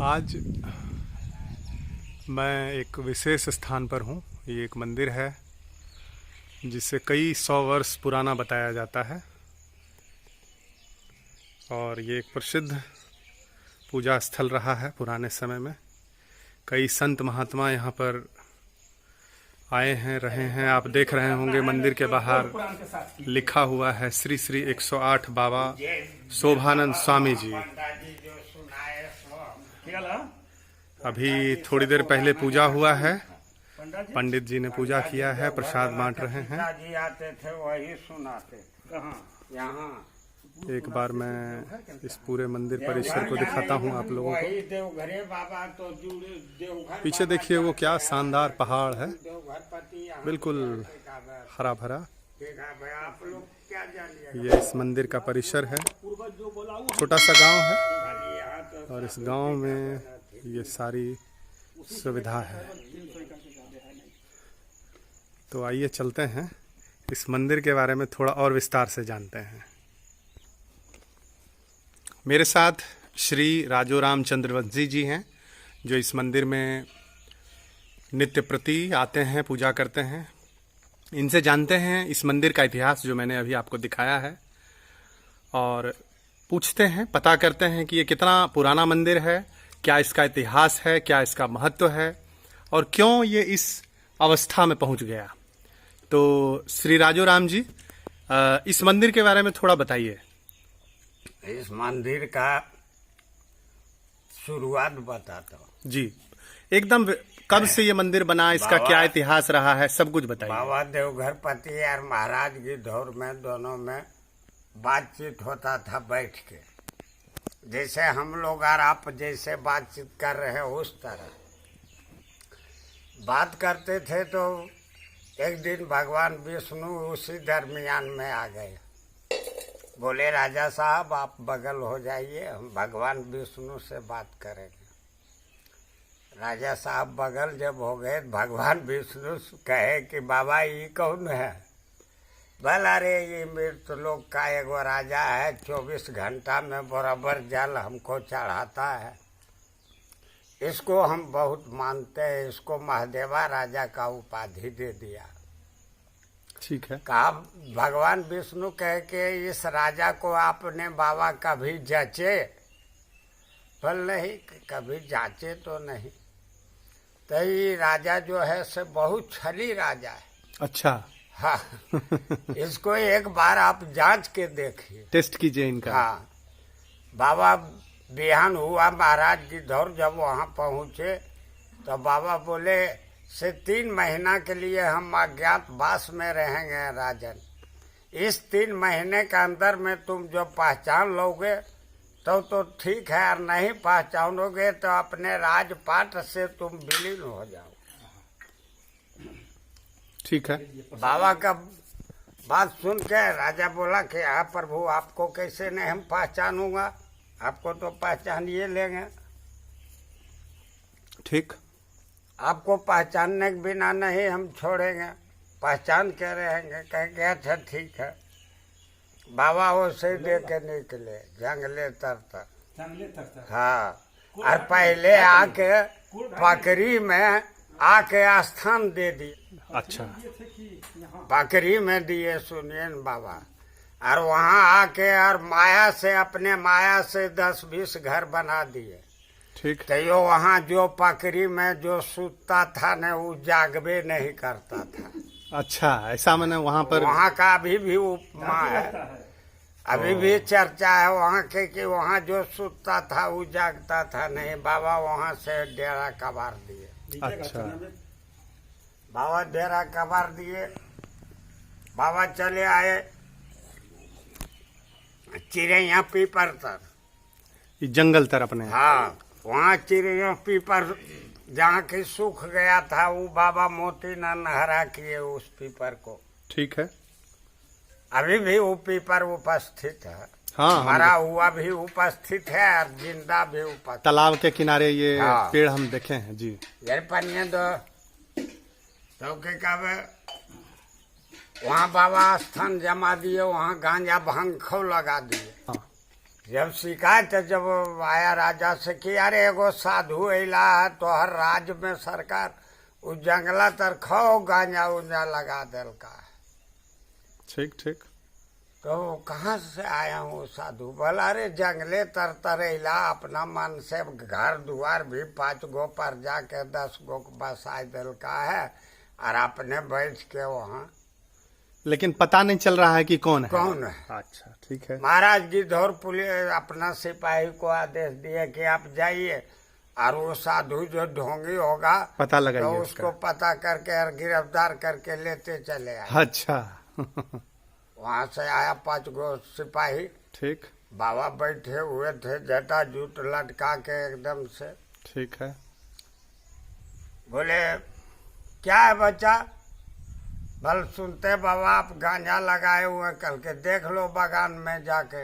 आज मैं एक विशेष स्थान पर हूँ। ये एक मंदिर है जिसे कई 100 वर्ष पुराना बताया जाता है और ये एक प्रसिद्ध पूजा स्थल रहा है पुराने समय में। कई संत महात्मा यहाँ पर आए हैं, रहे हैं। आप देख रहे होंगे मंदिर के बाहर लिखा हुआ है श्री श्री 108 बाबा शोभानंद स्वामी जी। अभी थोड़ी देर पहले पूजा हुआ है, पंडित जी ने पूजा किया है, प्रसाद बांट रहे हैं। एक बार मैं इस पूरे मंदिर परिसर को दिखाता हूँ आप लोगों को। पीछे देखिए वो क्या शानदार पहाड़ है, बिल्कुल हरा भरा। ये इस मंदिर का परिसर है, छोटा सा गांव है और इस गांव में ये सारी सुविधा है। तो आइए चलते हैं, इस मंदिर के बारे में थोड़ा और विस्तार से जानते हैं। मेरे साथ श्री राजोराम चंद्रवंशी जी हैं, जो इस मंदिर में नित्य प्रति आते हैं, पूजा करते हैं। इनसे जानते हैं इस मंदिर का इतिहास जो मैंने अभी आपको दिखाया है, और पूछते हैं, पता करते हैं कि ये कितना पुराना मंदिर है, क्या इसका इतिहास है, क्या इसका महत्व है और क्यों ये इस अवस्था में पहुंच गया। तो श्री राजोराम जी, इस मंदिर के बारे में थोड़ा बताइए। इस मंदिर का शुरुआत बताता हूँ जी, एकदम। कब से ये मंदिर बना, इसका क्या इतिहास रहा है, सब कुछ बताइए। बाबा देवघरपति और महाराज की दौर में दोनों में बातचीत होता था बैठ के, जैसे हम लोग और आप जैसे बातचीत कर रहे हैं उस तरह बात करते थे। तो एक दिन भगवान विष्णु उसी दरमियान में आ गए। बोले राजा साहब आप बगल हो जाइए, हम भगवान विष्णु से बात करेंगे। राजा साहब बगल जब हो गए, भगवान विष्णु कहे कि बाबा ये कौन है? भला रे ये मृत लोग का एगो राजा है, 24 घंटा में बराबर जल हमको चढ़ाता है, इसको हम बहुत मानते हैं, इसको महादेवा राजा का उपाधि दे दिया। ठीक है। कहा भगवान विष्णु कह के इस राजा को आपने बाबा कभी जांचे? बोल नहीं, कभी जांचे तो नहीं। तो ये राजा जो है से बहुत छली राजा है। अच्छा। हाँ इसको एक बार आप जांच के देखिए, टेस्ट कीजिए इनका। हाँ। बाबा बिहान हुआ महाराज की दौर, जब वहाँ पहुँचे तो बाबा बोले से 3 महीना के लिए हम अज्ञातवास में रहेंगे राजन। इस 3 महीने के अंदर में तुम जो पहचान लोगे तो ठीक है, और नहीं पहचानोगे तो अपने राजपाट से तुम विलीन हो जाओ। ठीक है। बाबा का बात सुन के राजा बोला कि हाँ प्रभु, आपको कैसे नहीं हम पहचानूंगा, आपको तो पहचानिए लेंगे। ठीक। आपको पहचानने के बिना नहीं हम छोड़ेंगे, पहचान के रहेंगे। कहेंगे अच्छा ठीक है। बाबा वो से दे के निकले जंगले तर। हाँ, और पहले आके पकड़ी में आके स्थान दे दिए। अच्छा। पकड़ी में दिए, सुनिए न बाबा। और वहाँ आके और माया से, अपने माया से 10-20 घर बना दिए। ठीक। तो यो वहाँ जो पकड़ी में जो सूता था न, वो जागबे नहीं करता था। अच्छा, ऐसा मैंने वहाँ पर, वहाँ का अभी भी उपमा है, अभी भी चर्चा है वहाँ के कि वहाँ जो सूता था वो जागता था नहीं। बाबा वहाँ से डेरा कबार दिए। अच्छा। बाबा डेरा कबार दिए। बाबा चले आए चिड़ैया पीपर तक, ये जंगल तरफ ने। हाँ, वहाँ चिड़ैया पीपर जहाँ की सूख गया था, वो बाबा मोती न हरा किए उस पीपर को। ठीक है। अभी भी वो पीपर उपस्थित है। हाँ, मरा हुआ भी उपस्थित है और जिंदा भी उपस्थित। तालाब के किनारे ये हाँ। पेड़ हम देखे हैं जी। यार पनिया तो के कहवे वहाँ बाबा स्थान जमा दिए, वहाँ गांजा भांग खो लगा दिए। हाँ। जब शिकायत जब आया राजा से कि अरे एगो साधु अला है तो हर राज्य में सरकार उ जंगला तर खो गांजा उंजा लगा दिल का है। ठीक ठीक। तो कहाँ से आया हूँ साधु? बोला अरे जंगले तर तरेला अपना मन से घर दुआर भी 5 गो पर जाके 10 गो बसाई दिल का है और अपने बैठ के वहाँ। लेकिन पता नहीं चल रहा है कि कौन है। कौन है? अच्छा ठीक है। महाराज गिद्धौर पुलिस अपना सिपाही को आदेश दिए कि आप जाइए और वो साधु जो ढोंगी होगा पता लगाइए तो उसका। उसको पता करके और गिरफ्तार करके लेते चले आए। अच्छा। वहां से आया 5 गो सिपाही। ठीक। बाबा बैठे हुए थे जटा जूट लटका के एकदम से। ठीक है। बोले क्या है बच्चा? बल सुनते बाबा आप गांजा लगाए हुए कल के देख लो बागान में जाके।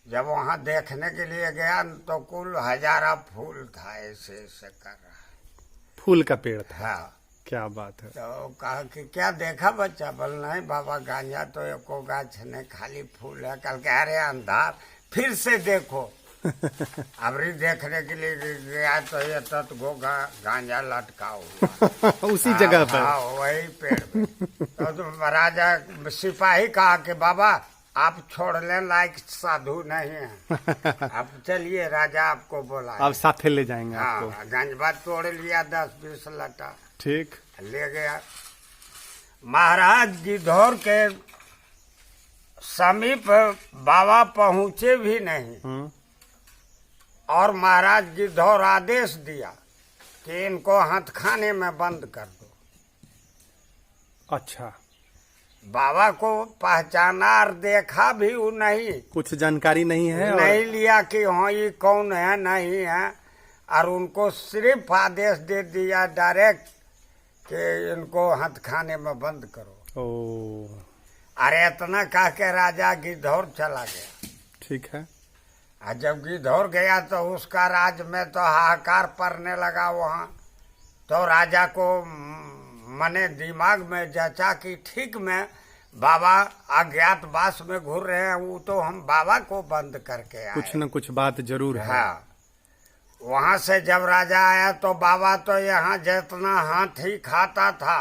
जब वहां देखने के लिए गया तो कुल 1000 फूल था, ऐसे ऐसे कर रहा है। फूल का पेड़ था। हाँ। क्या बात है। तो कहा कि क्या देखा बच्चा? बोल नहीं बाबा गांजा तो एको गाछ नहीं, खाली फूल है। कल के अरे अंधार, फिर से देखो। अबरी देखने के लिए गया तो ये तत गो गांजा लटका हुआ उसी जगह पर। हाँ, वही पेड़ पे। तो राजा सिपाही कहा कि बाबा आप छोड़ लें, लायक साधु नहीं है। अब चलिए राजा आपको बोला। अब साथे ले जाएंगे आपको। हाँ, गंजबा तोड़ लिया 10-20 लटा। ठीक। ले गया। महाराज गिद्धौर के समीप बाबा पहुंचे भी नहीं और महाराज गिद्धौर आदेश दिया कि इनको हथखाने में बंद कर दो। अच्छा। बाबा को पहचाना और देखा भी वो नहीं, कुछ जानकारी नहीं है नहीं लिया कि हाँ ये कौन है नहीं है, और उनको सिर्फ आदेश दे दिया डायरेक्ट कि इनको हथखाने में बंद करो। ओ। अरे इतना कह के राजा गिद्धौर चला गया। ठीक है। और जब गिद्धौर गया तो उसका राज में तो हाहाकार पड़ने लगा वहाँ। तो राजा को मने दिमाग में जचा कि ठीक में बाबा अज्ञातवास में घूर रहे हैं, वो तो हम बाबा को बंद करके आए। कुछ न कुछ बात जरूर है। हाँ। वहां से जब राजा आया तो बाबा तो यहाँ जितना हाथी खाता था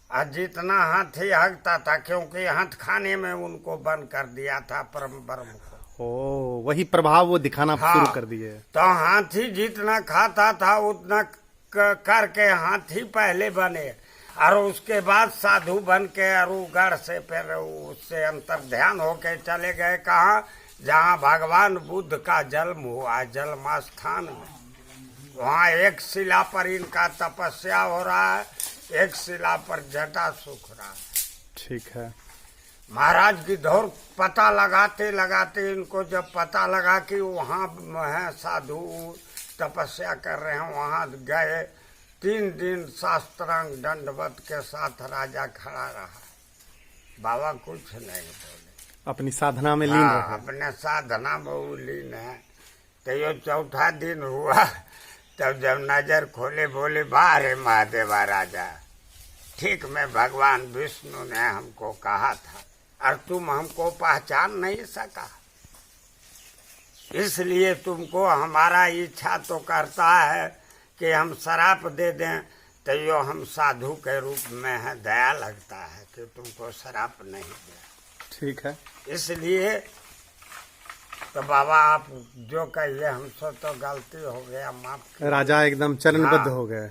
और जितना हाथी हगता था, क्योंकि हाथ खाने में उनको बंद कर दिया था परम ब्रह्म को। ओ, वही प्रभाव वो दिखाना शुरू कर दिए। तो हाथी जितना खाता था उतना करके हाथी पहले बने और उसके बाद साधु बन के अरुगढ़ से फिर उससे अंतर ध्यान होके चले गए कहाँ? जहाँ भगवान बुद्ध का जन्म हुआ, जन्मस्थान में। वहाँ एक शिला पर इनका तपस्या हो रहा है, एक शिला पर जटा सूख रहा है। ठीक है। महाराज गिद्धौर पता लगाते लगाते इनको जब पता लगा कि वहाँ है साधु तपस्या कर रहे हैं, वहाँ गए। 3 दिन शास्त्रांग दंडवत के साथ राजा खड़ा रहा। बाबा कुछ नहीं बोले, अपनी साधना में लीन रहे। अपने साधना में वो लीन है। तो ये 4था दिन हुआ, तब जब नजर खोले बोले बाहर महादेवा राजा, ठीक में भगवान विष्णु ने हमको कहा था और तुम हमको पहचान नहीं सका, इसलिए तुमको हमारा इच्छा तो करता है कि हम शराप दे दें, तो यो हम साधु के रूप में है, दया लगता है कि तुमको शराप नहीं दे। ठीक है। इसलिए तो बाबा आप जो कहिए, हमसे तो गलती हो गया, माफ। राजा एकदम चरणबद्ध हो गए।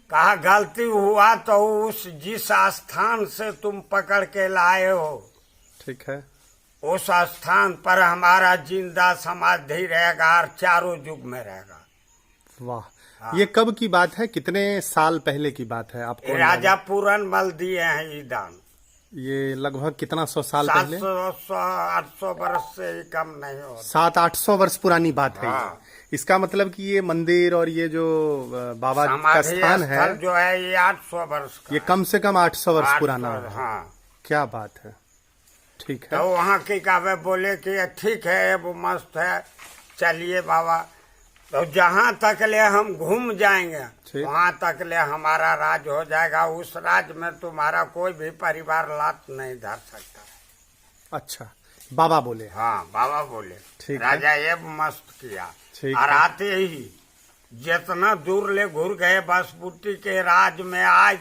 कहा गलती हुआ तो उस जिस स्थान से तुम पकड़ के लाए हो, ठीक है, उस स्थान पर हमारा जिंदा समाधि रहेगा और चारों युग में रहेगा। वाह। ये कब की बात है? कितने साल पहले की बात है आपको? राजा पूरन मल दिए हैं ये दान। ये लगभग कितना 100 साल पहले? 700-800 वर्ष से ही कम नहीं हो। 700-800 वर्ष पुरानी बात है। हाँ। इसका मतलब कि ये मंदिर और ये जो बाबा का स्थान है जो है ये 800 वर्ष का, ये कम से कम 800 वर्ष 800, पुराना है। हाँ। क्या बात है। ठीक है। तो वहाँ की कावे बोले कि ठीक है, वो मस्त है, चलिए बाबा। तो जहाँ तक ले हम घूम जाएंगे वहाँ तक ले हमारा राज हो जाएगा, उस राज में तुम्हारा कोई भी परिवार लात नहीं धर सकता। अच्छा, बाबा बोले। हाँ बाबा बोले। ठीक है। राजा ये मस्त किया। ठीक और है। आते ही जितना दूर ले घुर गए बसपुट्टी के राज में, आज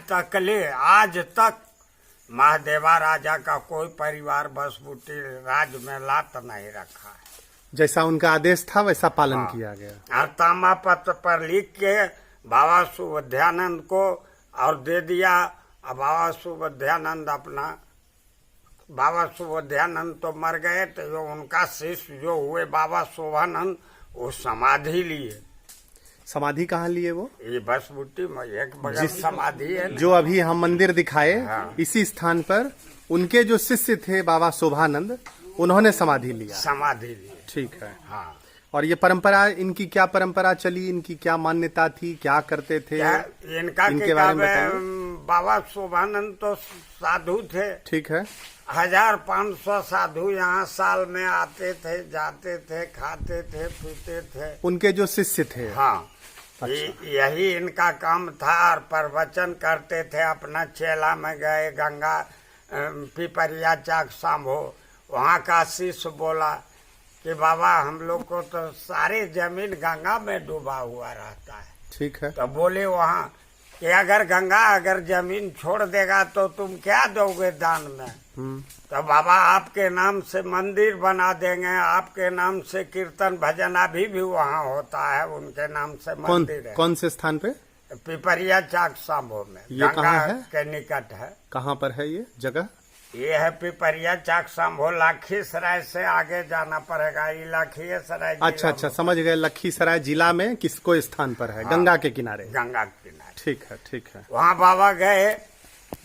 तक महादेवा राजा का कोई परिवार बसपुट्टी राज में लात नहीं रखा है। जैसा उनका आदेश था वैसा पालन हाँ। किया गया। और तांबा पत्र पर लिख के बाबा सुबोध्यानंद को और दे दिया। अब बाबा सुबोध्यानंद तो मर गए, तो जो उनका शिष्य जो हुए बाबा शोभानंद, वो समाधि लिए। समाधि कहाँ लिए वो? ये बसबुट्टी में एक बगल समाधि है ना। जो अभी हम मंदिर दिखाए, हाँ। इसी स्थान पर उनके जो शिष्य थे बाबा शोभानंद, उन्होंने समाधि लिया। समाधि लिए। ठीक है। हाँ। और ये परंपरा, इनकी क्या परंपरा चली, इनकी क्या मान्यता थी, क्या करते थे? इनके बारे में बाबा शोभानंद तो साधु थे। ठीक है। 1500 साधु यहाँ साल में आते थे, जाते थे, खाते थे, पीते थे। उनके जो शिष्य थे। हाँ। अच्छा। यही इनका काम था। और प्रवचन करते थे। अपना चेला में गए गंगा पिपरिया चाक सांभो, वहाँ का शिष्य बोला कि बाबा हम लोग को तो सारी जमीन गंगा में डूबा हुआ रहता है। ठीक है। तो बोले वहाँ कि अगर जमीन छोड़ देगा तो तुम क्या दोगे दान में? तो बाबा आपके नाम से मंदिर बना देंगे, आपके नाम से कीर्तन भजन अभी भी वहाँ होता है, उनके नाम से मंदिर है। कौन से स्थान पे? पिपरिया चाक सांभो में। ये कहाँ है? के निकट है। कहाँ पर है ये जगह? ये है पिपरिया चाक सांभो। लखीसराय से आगे जाना पड़ेगा। ये लखीसराय। अच्छा, समझ गए। लखीसराय जिला में किसको स्थान पर है? हाँ। गंगा के किनारे। गंगा के किनारे। ठीक है। वहाँ बाबा गए,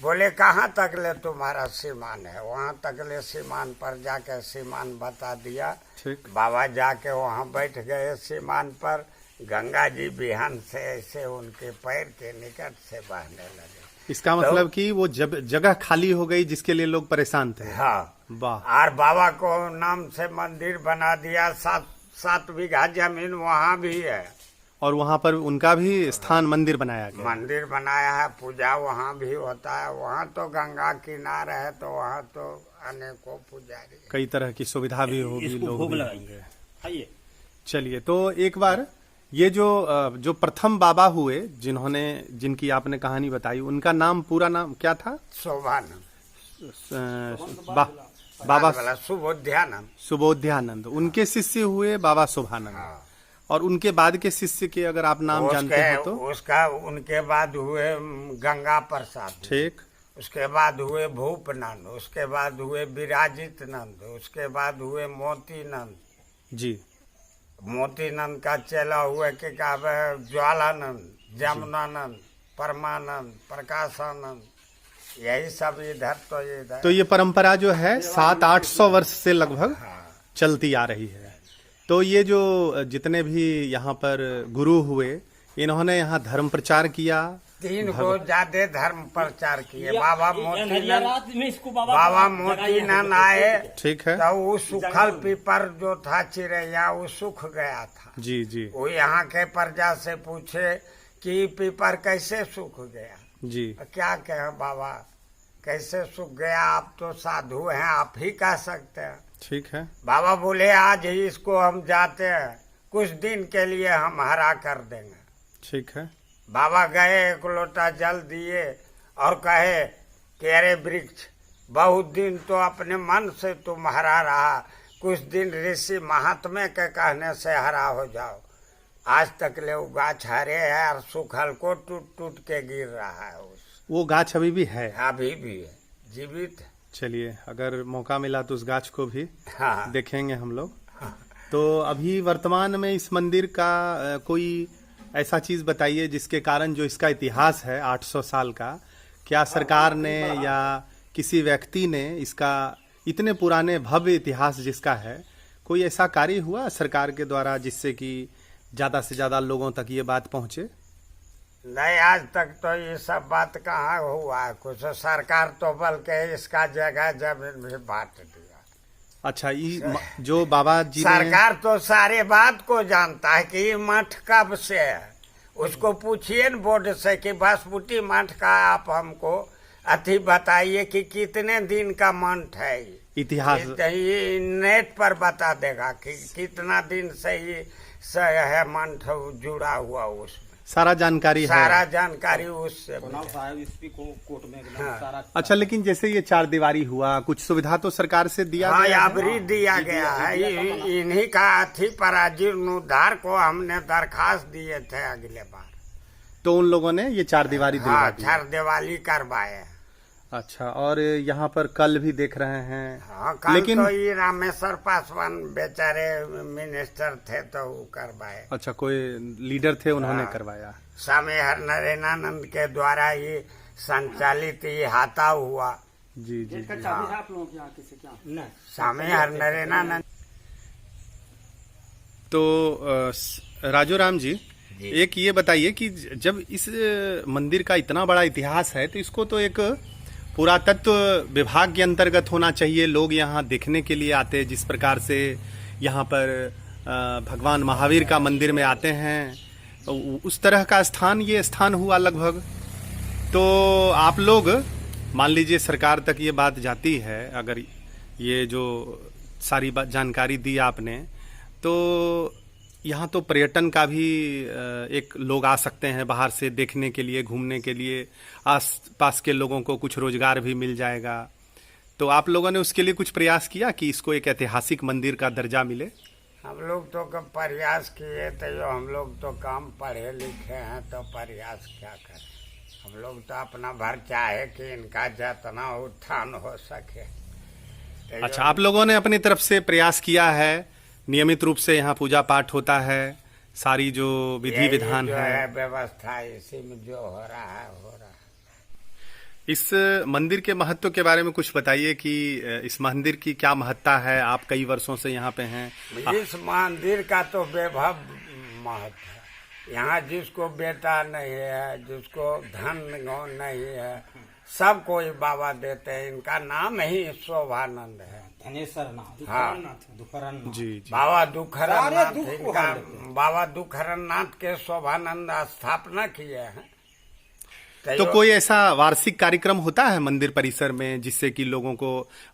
बोले कहाँ तक ले तुम्हारा सीमान है? वहाँ तक ले सीमान पर जाके सीमान बता दिया। ठीक। बाबा जाके वहाँ बैठ गए सीमान पर। गंगा जी बिहान से ऐसे उनके पैर के निकट से बहने लगे। इसका मतलब कि वो जगह खाली हो गई जिसके लिए लोग परेशान थे। हाँ। वाह। और बाबा को नाम से मंदिर बना दिया। 7 बीघा जमीन वहाँ भी है। और वहाँ पर उनका भी स्थान मंदिर बनाया गया। मंदिर बनाया है। पूजा वहाँ भी होता है। वहाँ तो गंगा किनारे है, तो वहाँ तो अनेकों पुजारी, कई तरह की सुविधा भी होगी, लोग भी होंगे। चलिए, तो एक बार ये जो प्रथम बाबा हुए, जिनकी आपने कहानी बताई, उनका नाम, पूरा नाम क्या था? शोभानंद। बाबा सुबोध्यानंद। उनके शिष्य हुए बाबा शोभानंद। हाँ। और उनके बाद के शिष्य के अगर आप नाम जानते हो तो? उनके बाद हुए गंगा प्रसाद। ठीक। उसके बाद हुए भूपनंद। उसके बाद हुए विराजित नंद। उसके बाद हुए मोतीनंद जी। मोतीनंद का चेला हुए कि ज्वालानंद, जमुनानंद, परमानंद, प्रकाशानंद। यही सब इधर। तो ये परंपरा जो है 700-800 वर्ष से लगभग चलती आ रही है। तो ये जो जितने भी यहाँ पर गुरु हुए, इन्होंने यहाँ धर्म प्रचार किया। 3 को ज्यादा धर्म प्रचार किए। बाबा मोतीनंद आए। ठीक है। तो वो सूखल पीपर जो था चिड़ैया, वो सूख गया था। जी। वो यहाँ के प्रजा से पूछे कि पीपर कैसे सूख गया? जी। क्या कहे बाबा, कैसे सूख गया? आप तो साधु हैं, आप ही कह सकते हैं। ठीक है। बाबा बोले आज ही इसको हम जाते हैं, कुछ दिन के लिए हम हरा कर देंगे। ठीक है। बाबा गए, 1 लोटा जल दिए और कहे कि अरे वृक्ष, बहुत दिन तो अपने मन से तुम हरा रहा, कुछ दिन ऋषि महात्मा के कहने से हरा हो जाओ। आज तक ले वो गाछ हरे है और सूखल को टूट के गिर रहा है। वो गाछ अभी भी है? अभी भी है, जीवित। चलिए, अगर मौका मिला तो उस गाछ को भी देखेंगे हम लोग। हाँ। तो अभी वर्तमान में इस मंदिर का कोई ऐसा चीज बताइए जिसके कारण, जो इसका इतिहास है 800 साल का, क्या सरकार ने या किसी व्यक्ति ने इसका, इतने पुराने भव्य इतिहास जिसका है, कोई ऐसा कार्य हुआ सरकार के द्वारा जिससे कि ज्यादा से ज्यादा लोगों तक ये बात पहुंचे? नहीं, आज तक तो ये सब बात कहाँ हुआ है कुछ। सरकार तो बल्कि इसका जगह जमीन भी बांट दिया। अच्छा, ये जो बाबा जी सरकार तो सारे बात को जानता है कि ये मठ कब से है। उसको पूछिए न बोर्ड से कि बसपुटी मठ का आप हमको अथी बताइए कि कितने दिन का मंथ है ये। इतिहास ये नेट पर बता देगा कि कितना दिन से ये है मंथ जुड़ा हुआ, उसमें सारा जानकारी है। सारा जानकारी उससे कोर्ट में एकदम हाँ। सारा। अच्छा, लेकिन जैसे ये 4 दीवारी हुआ, कुछ सुविधा तो सरकार से दिया हाँ, गया है? अबरी दिया गया है। इन्हीं का अथी पर जीर्णोद्धार को हमने दरखास्त दिए थे अगले बार, तो उन लोगों ने ये 4 दीवारी दिलवा हाँ दी। छर दिवाली करवाए। अच्छा, और यहाँ पर कल भी देख रहे हैं। हाँ, कल लेकिन तो ये रामेश्वर पासवान बेचारे मिनिस्टर थे तो वो करवाए। अच्छा, कोई लीडर थे, उन्होंने हाँ। करवाया। स्वामी हरनारायणानंद के द्वारा ये संचालित ये हाथा हुआ। जी जी जी। आप लोगों के यहाँ किसी क्या नहीं? स्वामी हरनारायणानंद। तो राजू राम जी, एक ये बताइए कि जब इस मंदिर का इतना बड़ा इतिहास है तो इसको तो एक पुरातत्व विभाग के अंतर्गत होना चाहिए। लोग यहाँ देखने के लिए आते हैं, जिस प्रकार से यहाँ पर भगवान महावीर का मंदिर में आते हैं, तो उस तरह का स्थान ये स्थान हुआ लगभग। तो आप लोग मान लीजिए सरकार तक ये बात जाती है, अगर ये जो सारी जानकारी दी आपने, तो यहाँ तो पर्यटन का भी एक लोग आ सकते हैं बाहर से देखने के लिए, घूमने के लिए। आस पास के लोगों को कुछ रोजगार भी मिल जाएगा। तो आप लोगों ने उसके लिए कुछ प्रयास किया कि इसको एक ऐतिहासिक मंदिर का दर्जा मिले? हम लोग तो प्रयास किए थे, जो हम लोग तो कम पढ़े लिखे हैं, तो प्रयास क्या करें। हम लोग तो अपना भर चाहे कि इनका जितना उत्थान हो सके। तो अच्छा, आप लोगों ने अपनी तरफ से प्रयास किया है, नियमित रूप से यहाँ पूजा पाठ होता है, सारी जो विधि विधान जो है व्यवस्था, इसी में जो हो रहा है हो रहा है। इस मंदिर के महत्व के बारे में कुछ बताइए कि इस मंदिर की क्या महत्ता है। आप कई वर्षों से यहाँ पे हैं। इस मंदिर का तो वैभव महत्व है। यहाँ जिसको बेटा नहीं है, जिसको धन नहीं है, सब कोई बाबा देते हैं। इनका नाम ही शोभानंद है। धनेश्वर नाथ, हाँ। दुखरन नाथ। जी जी। बाबा दुखरन सारे नाथ दुख को इनका, हर देते हैं। बाबा दुखरन नाथ के शोभानंद स्थापना किए हैं। तो कोई ऐसा वार्षिक कार्यक्रम होता है मंदिर परिसर में जिससे कि लोगों को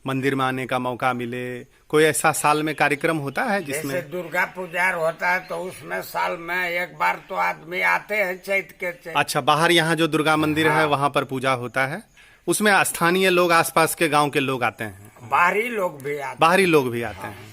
मंदिर में आने का मौका मिले? कोई ऐसा साल में कार्यक्रम होता है जिसमें? जैसे दुर्गा पूजा होता है तो उसमें साल में एक बार तो आदमी आते हैं, चैत के चैत। अच्छा, बाहर यहाँ जो दुर्गा मंदिर है वहाँ पर पूजा होता है, उसमें स्थानीय लोग, आसपास के गांव के लोग आते हैं, बाहरी लोग भी आते हैं। बाहरी लोग भी आते हैं।